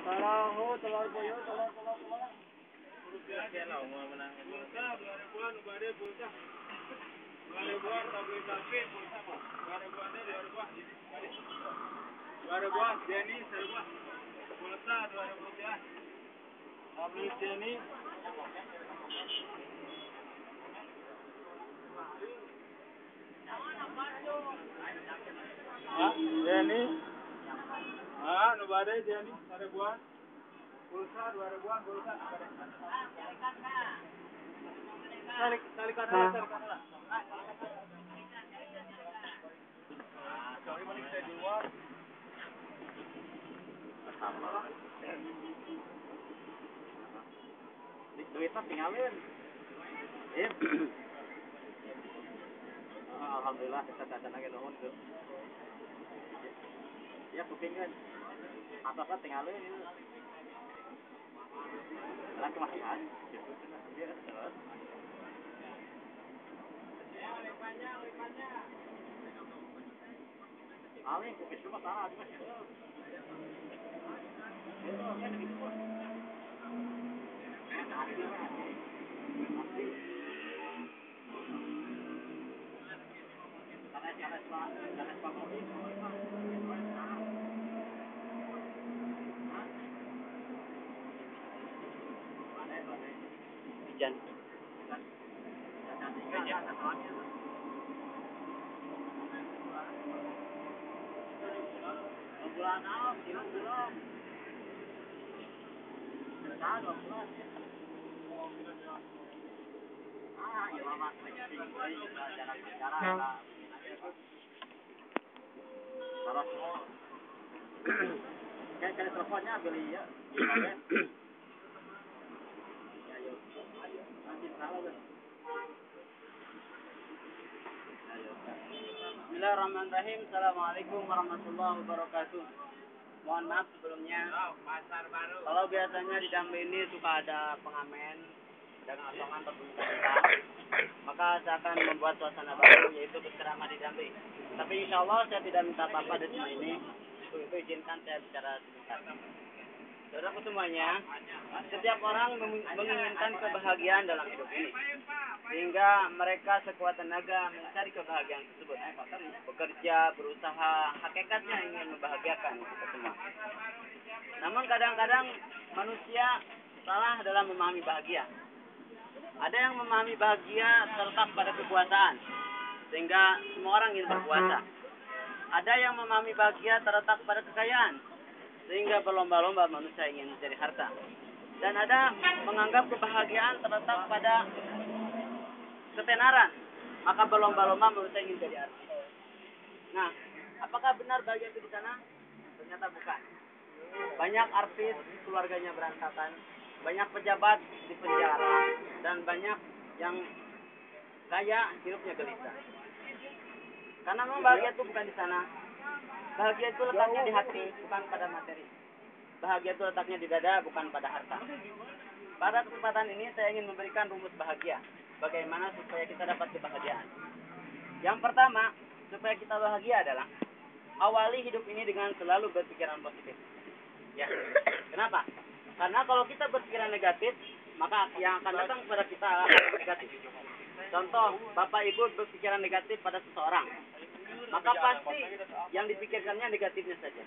Talahu, telur boyo, telur. Rupiah lah mau menang. Pulsa 2000-an ubade pulsa. 2000-an tablet tapin pulsa mah. 2000-an deh 2000-an. 2000-an Jenny 1000-an. Pulsa 2000 rupiah. Tablet Jenny. Ah, Jenny. Ah, ubade Jenny 1000-an. Pulsa 2000-an pulsa. Talikan lah. Sorry balik saya di luar. Duitnya tinggalin. Alhamdulillah kita datang lagi nuhun tuh. Ya kupingin. Atasnya tinggalin. Karena kemahalan. Dia terus. Amin, kuping cuma salah cuma sih. Kan gitu. Hujan. Bulan awal, belum. Sudah 2 bulan. Ya lama jarang bicara. Terus kayak teleponnya beli ya. Bismillahirrahmanirrahim. Assalamualaikum warahmatullahi wabarakatuh. Mohon maaf sebelumnya. Kalau biasanya di Dambe ini suka ada pengamen dan asongan berpemutaran, maka saya akan membuat suasana baru, yaitu berceramah di Dambe. Tapi insya Allah saya tidak minta apa-apa di sini ini. Untuk itu izinkan saya bicara sebentar. Saudaraku semuanya, setiap orang menginginkan kebahagiaan dalam hidup ini, sehingga mereka sekuat tenaga mencari kebahagiaan tersebut. Bekerja, berusaha, hakikatnya ingin membahagiakan kita semua. Namun kadang-kadang manusia salah dalam memahami bahagia. Ada yang memahami bahagia terletak pada kekuasaan, sehingga semua orang ingin berkuasa. Ada yang memahami bahagia terletak pada kekayaan, sehingga berlomba-lomba manusia ingin mencari harta. Dan ada menganggap kebahagiaan terletak pada ketenaran, maka berlomba-lomba manusia ingin jadi artis. Nah, apakah benar bahagia itu di sana? Ternyata bukan. Banyak artis keluarganya berantakan, banyak pejabat di penjara, dan banyak yang kaya hidupnya gelisah. Karena memang bahagia itu bukan di sana. Bahagia itu letaknya di hati, bukan pada materi. Bahagia itu letaknya di dada, bukan pada harta. Pada kesempatan ini saya ingin memberikan rumus bahagia. Bagaimana supaya kita dapat kebahagiaan. Yang pertama, supaya kita bahagia adalah awali hidup ini dengan selalu berpikiran positif. Ya, kenapa? Karena kalau kita berpikiran negatif, maka yang akan datang kepada kita akan negatif. Contoh, Bapak Ibu berpikiran negatif pada seseorang, maka pasti yang dipikirkannya negatifnya saja.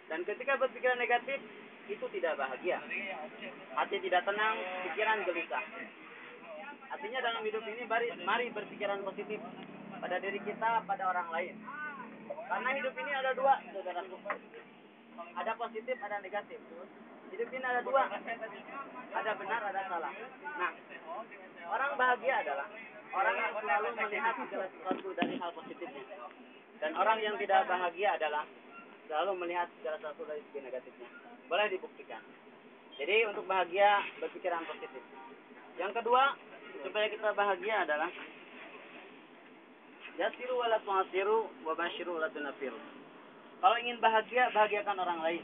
Dan ketika berpikiran negatif, itu tidak bahagia. Hati tidak tenang, pikiran gelisah. Artinya dalam hidup ini mari berpikiran positif pada diri kita, pada orang lain. Karena hidup ini ada dua, saudaraku. Ada positif, ada negatif. Hidup ini ada dua, ada benar, ada salah. Nah, orang bahagia adalah orang yang selalu melihat segala sesuatu dari hal positifnya. Dan orang yang tidak bahagia adalah selalu melihat segala sesuatu dari segi negatifnya. Boleh dibuktikan. Jadi untuk bahagia, berpikiran positif. Yang kedua, supaya kita bahagia adalah yasiru wala tu'asiru wa basyiru wala tunafiru. Kalau ingin bahagia, bahagiakan orang lain.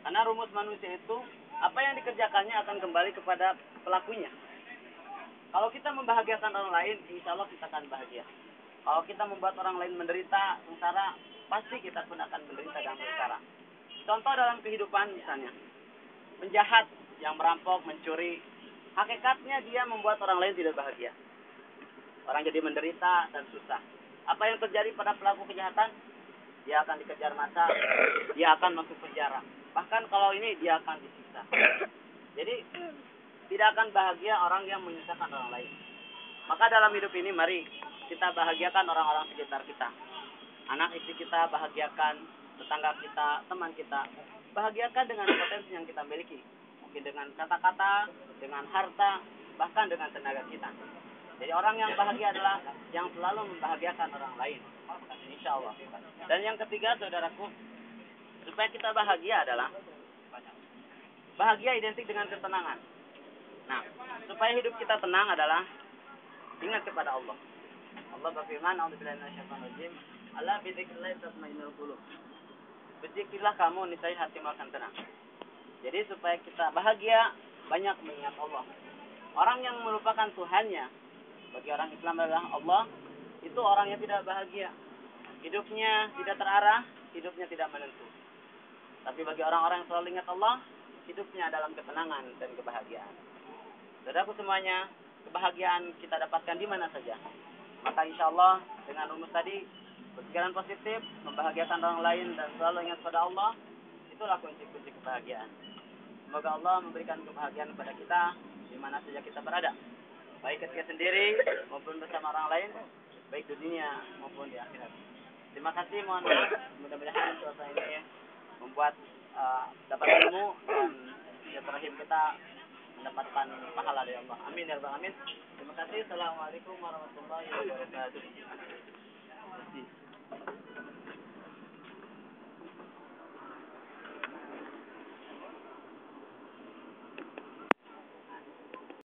Karena rumus manusia itu, apa yang dikerjakannya akan kembali kepada pelakunya. Kalau kita membahagiakan orang lain, insya Allah kita akan bahagia. Kalau kita membuat orang lain menderita, sengsara, pasti kita pun akan menderita dan sengsara. Contoh dalam kehidupan misalnya, penjahat yang merampok, mencuri, hakikatnya dia membuat orang lain tidak bahagia. Orang jadi menderita dan susah. Apa yang terjadi pada pelaku kejahatan? Dia akan dikejar massa, dia akan masuk penjara. Bahkan kalau ini dia akan disiksa. Jadi tidak akan bahagia orang yang menyusahkan orang lain. Maka dalam hidup ini mari kita bahagiakan orang-orang sekitar kita. Anak istri kita bahagiakan, tetangga kita, teman kita. Bahagiakan dengan potensi yang kita miliki. Mungkin dengan kata-kata, dengan harta, bahkan dengan tenaga kita. Jadi orang yang bahagia adalah yang selalu membahagiakan orang lain. Insya Allah. Dan yang ketiga, saudaraku, supaya kita bahagia adalah bahagia identik dengan ketenangan. Nah, supaya hidup kita tenang adalah ingat kepada Allah. Allah berfirman, "A'udzubillahi minasyaitonir rajim. Ala bidzikrillah tatma'innul qulub." Berzikirlah kamu, niscaya hatimu akan tenang. Jadi supaya kita bahagia, banyak mengingat Allah. Orang yang melupakan Tuhannya, bagi orang Islam adalah Allah, itu orang yang tidak bahagia. Hidupnya tidak terarah, hidupnya tidak menentu. Tapi bagi orang-orang yang selalu ingat Allah, hidupnya dalam ketenangan dan kebahagiaan. Saudaraku semuanya, kebahagiaan kita dapatkan di mana saja. Maka insya Allah dengan rumus tadi, berpikiran positif, membahagiakan orang lain dan selalu ingat pada Allah, itulah kunci-kunci kebahagiaan. Semoga Allah memberikan kebahagiaan kepada kita di mana saja kita berada, baik ketika sendiri maupun bersama orang lain, baik di dunia maupun di akhirat. Terima kasih, mohon maaf, mudah-mudahan suasana ini membuat dapat ilmu dan silaturahim kita mendapatkan pahala dari Allah. Amin ya rabbal alamin. Terima kasih. Assalamualaikum warahmatullahi wabarakatuh.